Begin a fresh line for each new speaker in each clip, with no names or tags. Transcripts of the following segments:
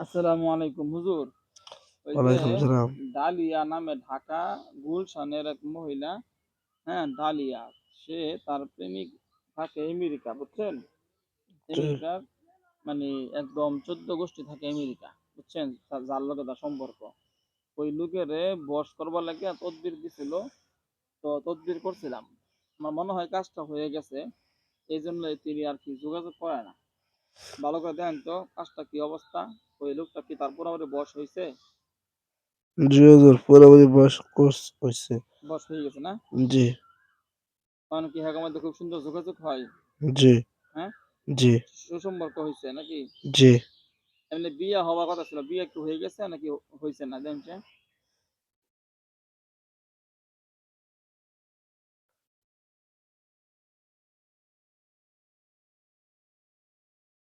আসসালামু আলাইকুম হুজুর। ওই যে
ওয়ালাইকুম সালাম।
ডালিয়া নামে ঢাকা গুলশানের এক মহিলা, হ্যাঁ ডালিয়া, সে তার প্রেমিক থাকে আমেরিকা, বুঝছেন? আমেরিকার মানে একদম 14 গোষ্ঠী থাকে আমেরিকা, বুঝছেন? যার লগে তার সম্পর্ক, ওই লোকেরে বশ করবার লাগে তদবির দিছিল। তো তদবির করছিলাম, আমার মনে হয় কাজটা হয়ে গেছে। এই জন্য তিনি আর কি যোগাযোগ করে না। ভালো করে দেখেন তো কাজটা কি অবস্থা, ওই লোকটা কি তারপর আমাদের বশ হয়েছে?
জি হুজুর, পুরোপুরি বয়স কোর্স হয়েছে।
বশ হয়ে গেছে না?
জি।
কারণ কি হ্যাঁ মধ্যে খুব সুন্দর যোগাযোগ হয়?
জি।
হ্যাঁ,
জি।
সুসম্পর্ক হয়েছে নাকি?
জি।
এমনি বিয়ে হওয়ার কথা ছিল, বিয়ে একটু হয়ে গেছে নাকি হয়েছে না জানছে?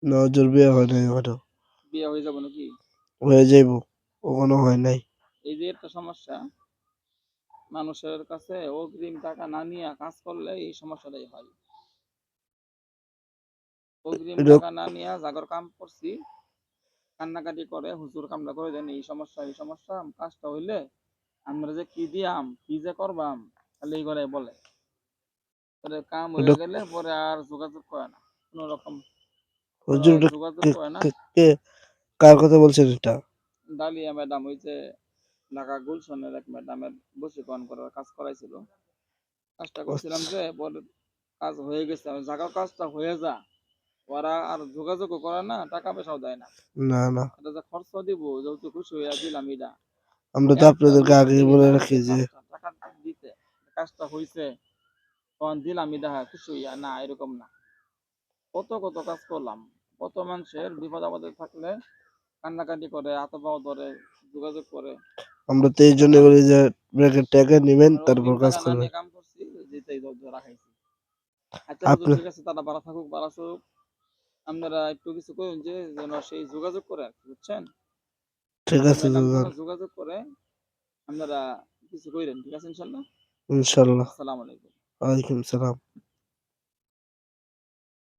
না হুজুর, বিয়ে হয় নাই এখনো।
বিয়ে হয়ে যাবো নাকি?
হয়ে যাইব, এখনো হয় নাই।
এই যে একটা সমস্যা, মানুষের কাছে অগ্রিম টাকা না নিয়ে কাজ করলে এই সমস্যাটাই হয়। অগ্রিম
এটা
টাকা না নিয়ে জাগর কাম করছি, কান্নাকাটি করে হুজুর কামটা করে দেন, এই সমস্যা এই সমস্যা, কাজটা হইলে আমরা যে কি দিয়াম কি যে করবাম, খালি এই করে বলে। পরে কাম হয়ে
এটা
গেলে পরে আর যোগাযোগ করে না, কোনো রকম
হুজুর, এটা
যোগাযোগ
কে,
করে না।
কার কথা বলছেন এটা?
ডালিয়া ম্যাডাম, ওই যে ঢাকা গুলশানের এক ম্যাডামের বশীকরণ করার কাজ করাইছিল। কাজটা করছিলাম
আচ্ছা।
যে পরে কাজ হয়ে গেছে, আমি জায়গার কাজটা হয়ে যা, ওরা আর যোগাযোগও করে না, টাকা পয়সাও দেয় না।
না না,
এটা যে খরচ দিব, যেহেতু খুশি হইয়া দিলাম এটা,
আমরা তো
একটা
আপনাদেরকে
লোক
আগেই
দেই
বলে
না
রাখি
যে
যে
কাজটা টাকা দিতে, কাজটা হয়েছে তখন দিলাম এটা, খুশি হইয়া না, এরকম না। কত কত কাজ করলাম, কত মানুষের বিপদ আপদে থাকলে কান্নাকাটি করে, হাতে পাও ধরে, যোগাযোগ করে।
আমরা তো এই জন্য
এখন
বলি যে আপনাকে টাকা নিবেন,
আমরা
তারপর
অগ্রিম
কাজ
টাকা না
করবেন।
নিয়ে কাম করছি, যেটাই রাখাইছি। আচ্ছা হুজুর,
আপনি
ঠিক আছে, তারা ভালো থাকুক, ভালো থাকুক। আপনারা একটু কিছু করুন যে যেন সেই যোগাযোগ করে আর কি, বুঝছেন?
ঠিক
ওই
আছে
ম্যাডাম যেন
দাদা।
যোগাযোগ করে, আপনারা কিছু কইরেন, ঠিক আছে ইনশাল্লাহ।
ইনশাল্লাহ।
আসসালামু আলাইকুম।
ওয়ালাইকুম সালাম।